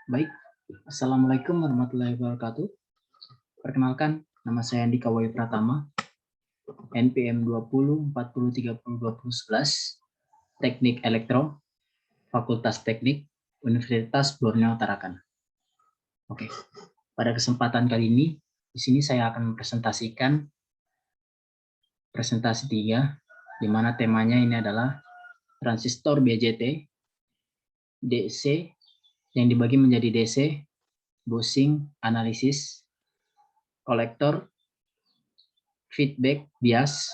Baik, Assalamualaikum warahmatullahi wabarakatuh. Perkenalkan, nama saya Andika Wayu Pratama, NPM 2040302011, Teknik Elektro, Fakultas Teknik, Universitas Borneo Tarakan. Oke, pada kesempatan kali ini, di sini saya akan mempresentasikan presentasi 3, di mana temanya ini adalah transistor BJT, DC, yang dibagi menjadi DC, Bussing, analisis, kolektor, feedback, bias,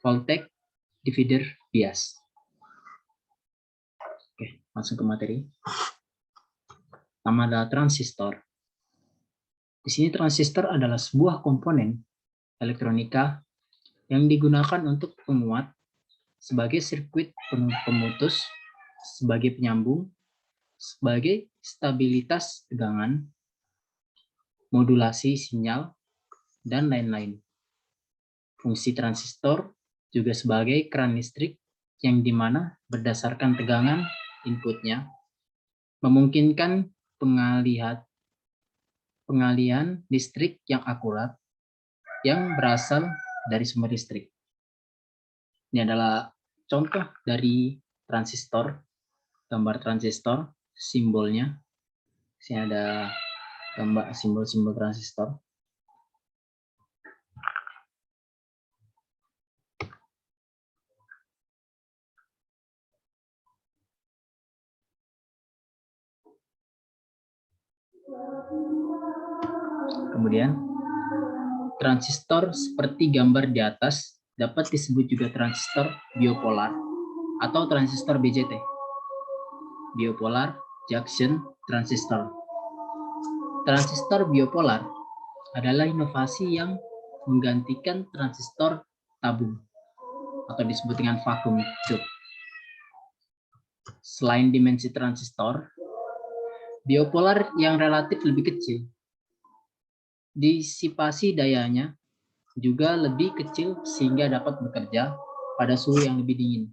voltage, divider, bias. Oke, langsung ke materi. Pertama adalah transistor. Di sini transistor adalah sebuah komponen elektronika yang digunakan untuk penguat sebagai sirkuit pemutus, sebagai penyambung, sebagai stabilitas tegangan, modulasi sinyal, dan lain-lain. Fungsi transistor juga sebagai keran listrik yang dimana berdasarkan tegangan inputnya memungkinkan pengalihan listrik yang akurat yang berasal dari sumber listrik. Ini adalah contoh dari transistor, gambar transistor, simbolnya. Di sini ada gambar simbol-simbol transistor. Kemudian, transistor seperti gambar di atas dapat disebut juga transistor biopolar atau transistor BJT. Biopolar junction transistor. Transistor biopolar adalah inovasi yang menggantikan transistor tabung atau disebut dengan vacuum tube. Selain dimensi transistor, biopolar yang relatif lebih kecil, disipasi dayanya juga lebih kecil sehingga dapat bekerja pada suhu yang lebih dingin.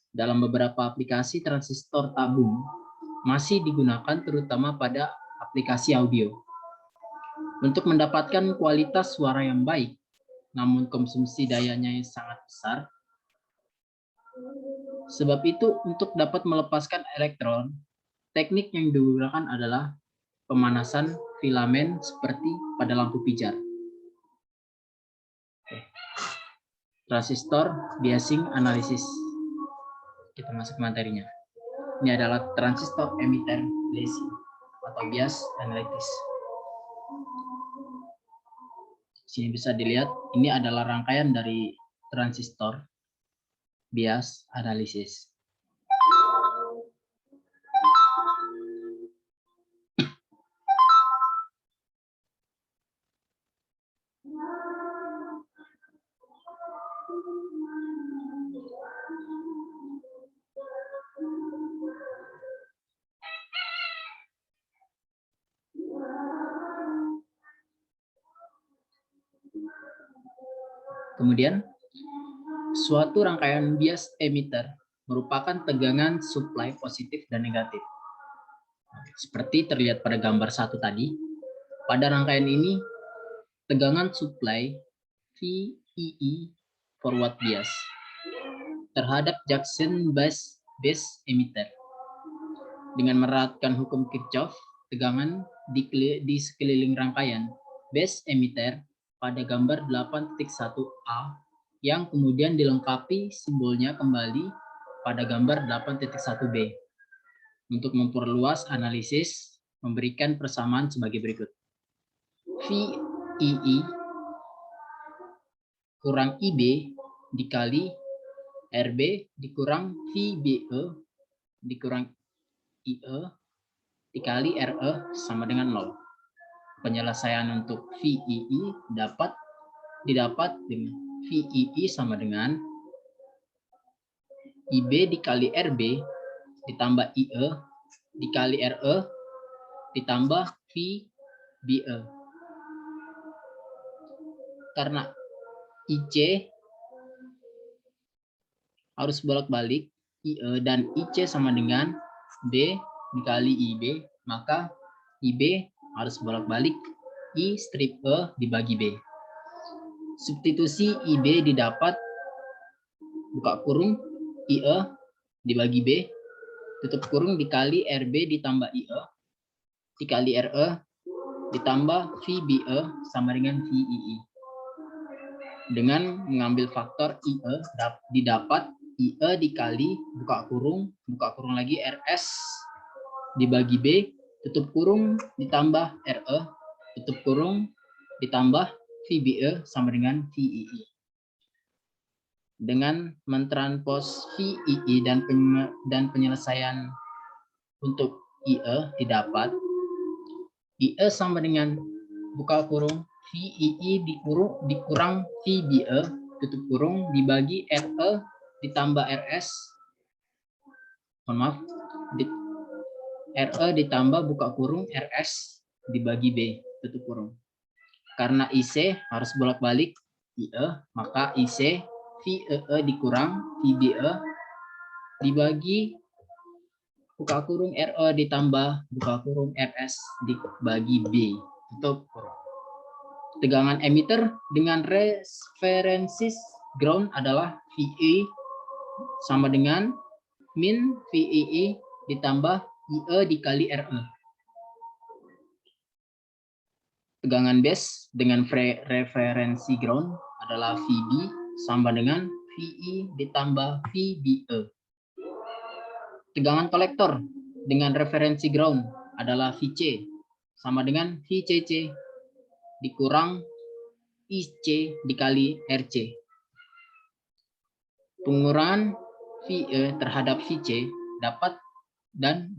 Dalam beberapa aplikasi, transistor tabung masih digunakan terutama pada aplikasi audio. Untuk mendapatkan kualitas suara yang baik, namun konsumsi dayanya yang sangat besar. Sebab itu, untuk dapat melepaskan elektron, teknik yang digunakan adalah pemanasan filamen seperti pada lampu pijar. Transistor biasing analisis. Kita masuk ke materinya. Ini adalah transistor emitter biasing atau bias analisis. Sini bisa dilihat, ini adalah rangkaian dari transistor bias analisis. Kemudian, suatu rangkaian bias emitter merupakan tegangan supply positif dan negatif. Seperti terlihat pada gambar 1 tadi, pada rangkaian ini, tegangan supply VEE forward bias terhadap junction base emitter. Dengan menerapkan hukum Kirchhoff, tegangan di sekeliling rangkaian base emitter pada gambar 8.1a yang kemudian dilengkapi simbolnya kembali pada gambar 8.1b. Untuk memperluas analisis, memberikan persamaan sebagai berikut. VEE kurang IB dikali RB dikurang VBE dikurang IE dikali RE sama dengan 0. Penyelesaian untuk VEE didapat dengan VEE sama dengan IB dikali RB ditambah IE dikali RE ditambah VBE. Karena IC harus bolak-balik, IE dan IC sama dengan B dikali IB, maka IB harus bolak-balik I strip E dibagi B. Substitusi IB didapat buka kurung IE dibagi B, tutup kurung dikali RB ditambah IE, dikali RE ditambah VBE sama dengan VII. Dengan mengambil faktor IE didapat IE dikali buka kurung lagi RS dibagi B, tutup kurung ditambah RE, tutup kurung ditambah VBE sama dengan VII. Dengan mentranspos VII dan penyelesaian untuk IE didapat IE sama dengan buka kurung VII dikurang VBE tutup kurung dibagi RE ditambah RS, RE ditambah buka kurung RS dibagi B tutup kurung. Karena IC harus bolak-balik IE, maka IC VEE dikurang VBE dibagi buka kurung RE ditambah buka kurung RS dibagi B tutup kurung. Tegangan emitter dengan referensi ground adalah VE sama dengan min VII ditambah IE dikali RE. Tegangan base dengan referensi ground adalah VB sama dengan VI ditambah VBE. Tegangan kolektor dengan referensi ground adalah VC sama dengan VCC dikurang IC dikali RC. Pengurangan VE terhadap VC dapat dan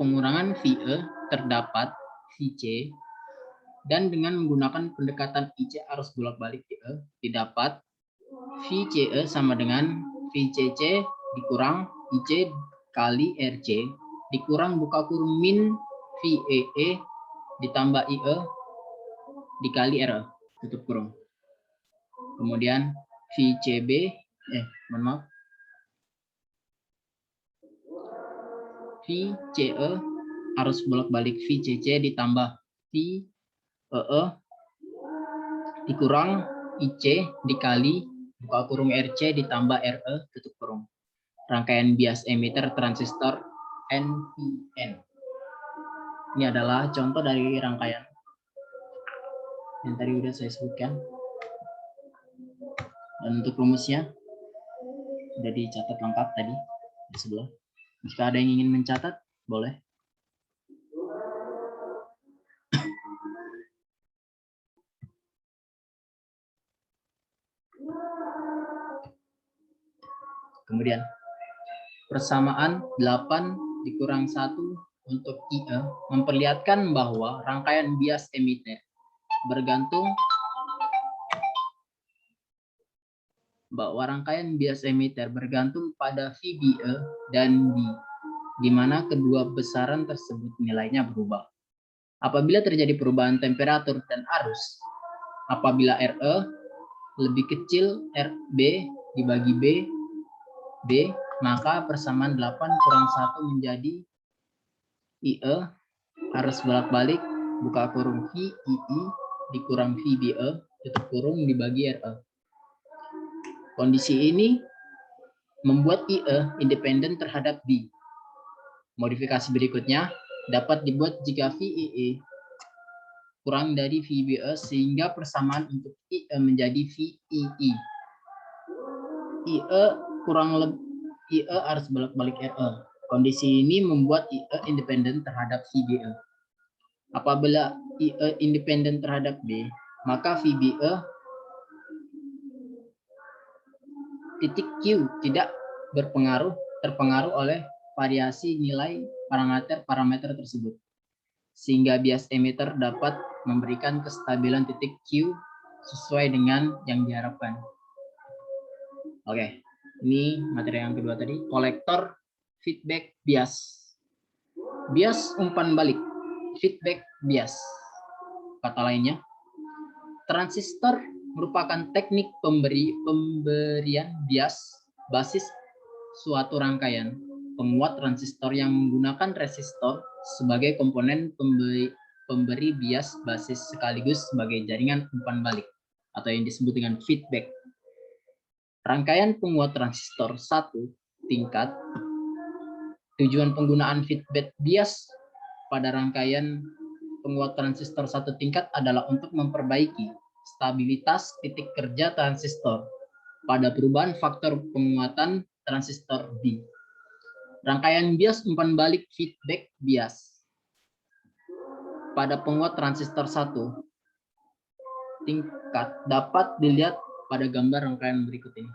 pengurangan VE terdapat VC dan dengan menggunakan pendekatan IC arus bolak-balik VE didapat VCE sama dengan VCC dikurang IC kali RC dikurang buka kurung min VEE ditambah IE dikali RE tutup kurung. Kemudian VCB VCE arus bolak-balik VCC ditambah VEE dikurang IC dikali buka kurung RC ditambah RE tutup kurung. Rangkaian bias emitter transistor NPN. Ini adalah contoh dari rangkaian yang tadi sudah saya sebutkan. Dan untuk rumusnya sudah dicatat lengkap tadi di sebelah. Jika ada yang ingin mencatat, boleh. Kemudian persamaan 8 dikurang 1 untuk IE memperlihatkan bahwa rangkaian bias emitter bergantung pada VBE dan B, di mana kedua besaran tersebut nilainya berubah. Apabila terjadi perubahan temperatur dan arus, apabila RE lebih kecil RB dibagi B, maka persamaan 8 kurang 1 menjadi IE harus bolak-balik buka kurung VII dikurang VBE tutup kurung dibagi RE. Kondisi ini membuat IE independen terhadap B. Modifikasi berikutnya dapat dibuat jika VII kurang dari VBE sehingga persamaan untuk IE menjadi VII. IE harus bolak-balik RE. Kondisi ini membuat IE independen terhadap VBE. Apabila IE independen terhadap B, maka VBE titik Q tidak terpengaruh oleh variasi nilai parameter tersebut, sehingga bias emitter dapat memberikan kestabilan titik Q sesuai dengan yang diharapkan. Oke, ini materi yang kedua tadi, kolektor feedback bias. Bias umpan balik, feedback bias. Kata lainnya, transistor merupakan teknik pemberian bias basis suatu rangkaian. penguat transistor yang menggunakan resistor sebagai komponen pemberi bias basis sekaligus sebagai jaringan umpan balik atau yang disebut dengan feedback. Rangkaian penguat transistor 1 tingkat. Tujuan penggunaan feedback bias pada rangkaian penguat transistor 1 tingkat adalah untuk memperbaiki stabilitas titik kerja transistor pada perubahan faktor penguatan transistor B. Rangkaian bias umpan balik feedback bias pada penguat transistor 1 tingkat dapat dilihat pada gambar rangkaian berikut ini.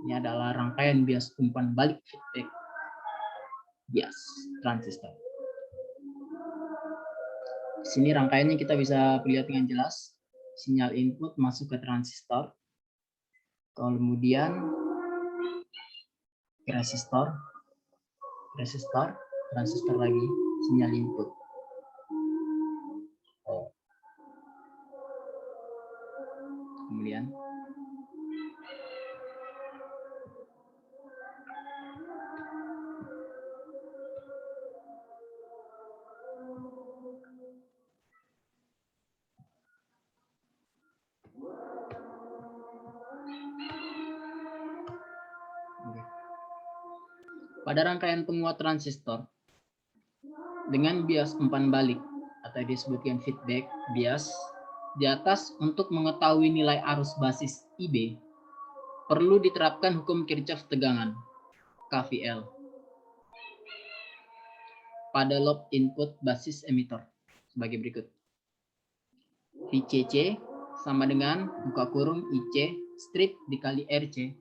Ini adalah rangkaian bias umpan balik feedback bias transistor. Di sini rangkaiannya kita bisa lihat dengan jelas. Sinyal input masuk ke transistor, kemudian ke resistor, transistor lagi, sinyal input. Kemudian pada rangkaian penguat transistor dengan bias umpan balik atau disebutkan feedback bias di atas, untuk mengetahui nilai arus basis IB perlu diterapkan hukum Kirchhoff tegangan KVL pada lob input basis emitter sebagai berikut. VCC sama dengan buka kurung IC strip dikali RC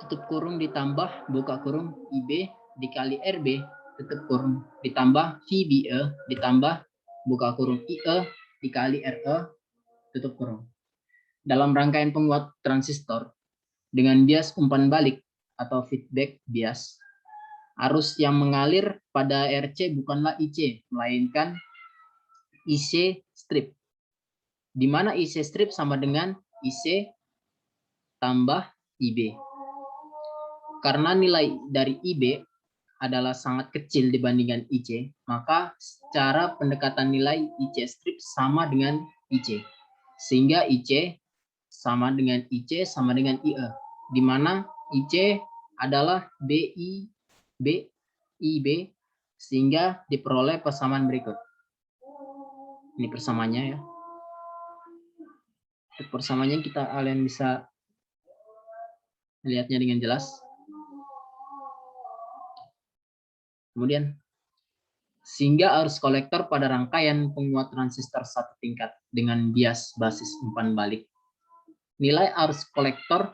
tutup kurung ditambah buka kurung IB dikali RB tutup kurung ditambah VBE ditambah buka kurung IE dikali RE tutup kurung. Dalam rangkaian penguat transistor dengan bias umpan balik atau feedback bias, arus yang mengalir pada RC bukanlah IC, melainkan IC strip, di mana IC strip sama dengan IC tambah IB. Karena nilai dari IB adalah sangat kecil dibandingkan IC, maka secara pendekatan nilai IC strip sama dengan IC. Sehingga IC sama dengan IC sama dengan IE, di mana IC adalah IB, sehingga diperoleh persamaan berikut. Ini persamaannya ya. Persamaannya kalian bisa lihatnya dengan jelas. Kemudian, sehingga arus kolektor pada rangkaian penguat transistor 1 tingkat dengan bias basis umpan balik, nilai arus kolektor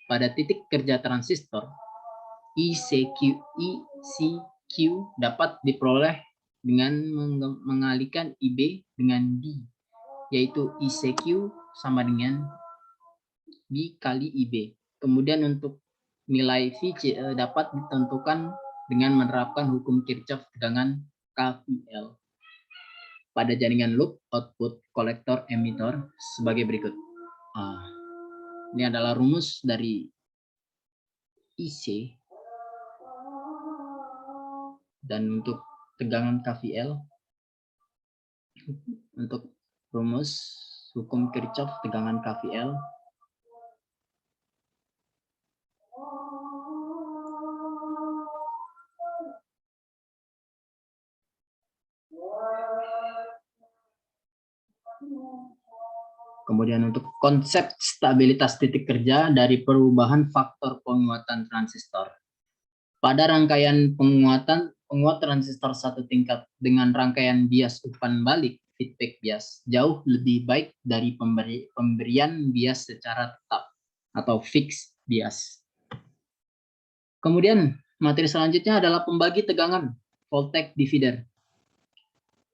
pada titik kerja transistor ICQ dapat diperoleh dengan mengalihkan IB dengan D, yaitu ICQ sama dengan B kali IB. Kemudian untuk nilai VCE dapat ditentukan dengan menerapkan hukum Kirchhoff tegangan KVL pada jaringan loop output kolektor emitter sebagai berikut. Ini adalah rumus dari IC dan untuk tegangan KVL, untuk rumus hukum Kirchhoff tegangan KVL kemudian untuk konsep stabilitas titik kerja dari perubahan faktor penguatan transistor. Pada rangkaian penguat transistor 1 tingkat dengan rangkaian bias umpan balik feedback bias jauh lebih baik dari pemberian bias secara tetap atau fixed bias. Kemudian materi selanjutnya adalah pembagi tegangan voltage divider.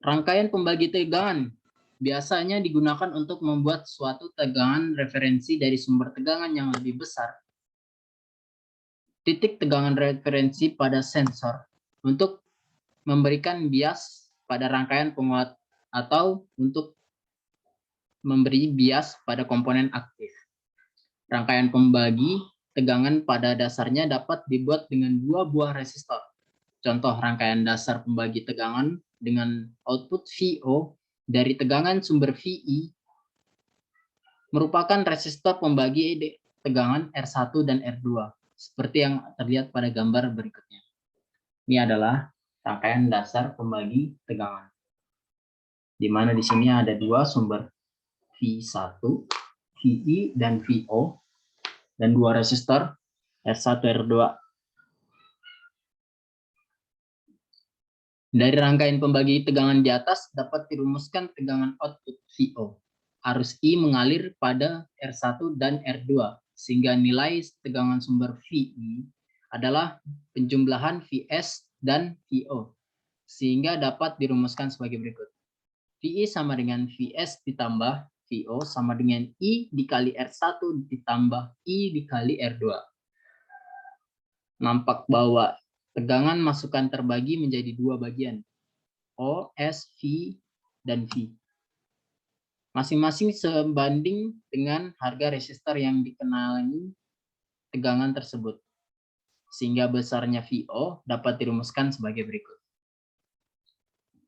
Rangkaian pembagi tegangan biasanya digunakan untuk membuat suatu tegangan referensi dari sumber tegangan yang lebih besar. Titik tegangan referensi pada sensor untuk memberikan bias pada rangkaian penguat atau untuk memberi bias pada komponen aktif. Rangkaian pembagi tegangan pada dasarnya dapat dibuat dengan 2 buah resistor. Contoh rangkaian dasar pembagi tegangan dengan output VO dari tegangan sumber VI merupakan resistor pembagi tegangan R1 dan R2, seperti yang terlihat pada gambar berikutnya. Ini adalah rangkaian dasar pembagi tegangan, di mana di sini ada 2 sumber V1, VI, dan VO, dan 2 resistor R1, R2. Dari rangkaian pembagi tegangan di atas dapat dirumuskan tegangan output VO. Arus I mengalir pada R1 dan R2, sehingga nilai tegangan sumber VI adalah penjumlahan Vs dan VO, sehingga dapat dirumuskan sebagai berikut. VI sama dengan Vs ditambah VO sama dengan I dikali R1 ditambah I dikali R2. Nampak bahwa tegangan masukan terbagi menjadi 2 bagian, O, S, V, dan V. Masing-masing sebanding dengan harga resistor yang dikenali tegangan tersebut, sehingga besarnya VO dapat dirumuskan sebagai berikut.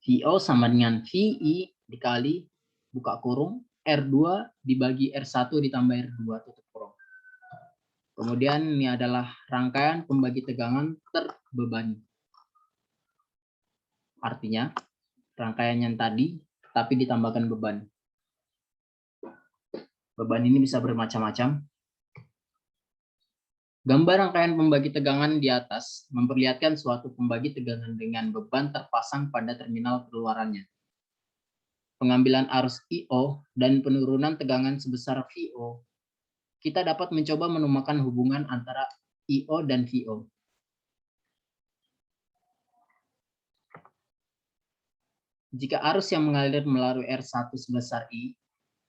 VO sama dengan VI dikali buka kurung R2 dibagi R1 ditambah R2 tutup kurung. Kemudian ini adalah rangkaian pembagi tegangan terbebani. Artinya rangkaian yang tadi tapi ditambahkan beban. Beban ini bisa bermacam-macam. Gambar rangkaian pembagi tegangan di atas memperlihatkan suatu pembagi tegangan dengan beban terpasang pada terminal keluarannya. Pengambilan arus IO dan penurunan tegangan sebesar VO, kita dapat mencoba menemukan hubungan antara IO dan VO. Jika arus yang mengalir melalui R1 sebesar I,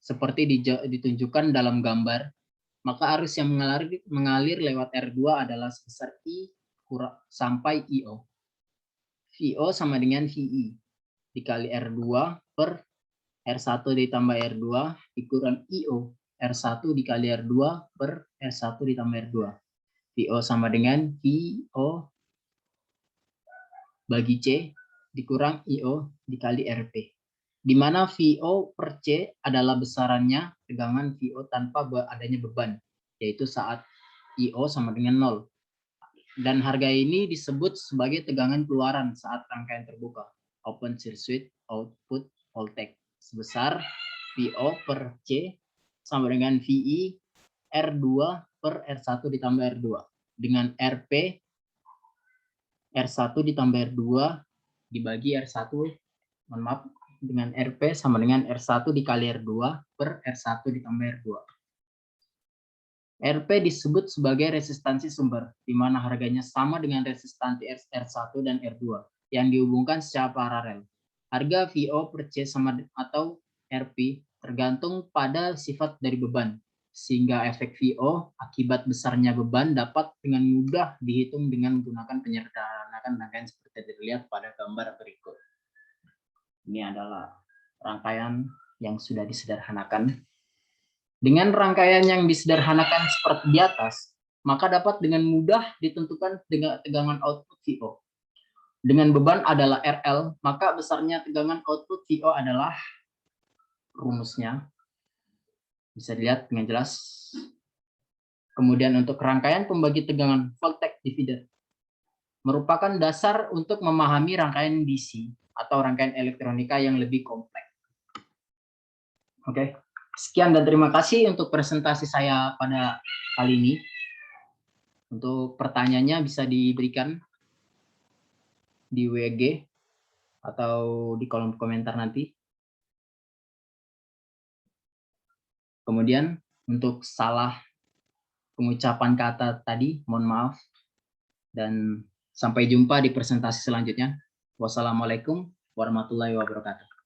seperti ditunjukkan dalam gambar, maka arus yang mengalir lewat R2 adalah sebesar I sampai IO. VO sama dengan VI dikali R2 per R1 ditambah R2 dikurang IO R1 dikali R2 per R1 ditambah R2. VO sama dengan VO bagi C dikurang IO dikali RP. Di mana VO per C adalah besarannya tegangan VO tanpa adanya beban, yaitu saat IO sama dengan 0. Dan harga ini disebut sebagai tegangan keluaran saat rangkaian terbuka, open circuit output voltage, sebesar VO per C sama dengan VI R2 per R1 ditambah R2, dengan RP R1 ditambah R2 dibagi R1, mohon maaf, dengan RP sama dengan R1 dikali R2 per R1 ditambah R2. RP disebut sebagai resistansi sumber, di mana harganya sama dengan resistansi R1 dan R2 yang dihubungkan secara paralel. Harga VO per C sama atau RP tergantung pada sifat dari beban, sehingga efek VO akibat besarnya beban dapat dengan mudah dihitung dengan menggunakan penyederhanaan rangkaian seperti terlihat pada gambar berikut. Ini adalah rangkaian yang sudah disederhanakan. Dengan rangkaian yang disederhanakan seperti di atas, maka dapat dengan mudah ditentukan tegangan output VO. Dengan beban adalah RL, maka besarnya tegangan output VO adalah rumusnya. Bisa dilihat dengan jelas. Kemudian untuk rangkaian pembagi tegangan voltage divider merupakan dasar untuk memahami rangkaian DC atau rangkaian elektronika yang lebih kompleks. Oke, sekian dan terima kasih untuk presentasi saya pada kali ini. Untuk pertanyaannya bisa diberikan di WG atau di kolom komentar nanti. Kemudian untuk salah pengucapan kata tadi, mohon maaf. Dan sampai jumpa di presentasi selanjutnya. Wassalamualaikum warahmatullahi wabarakatuh.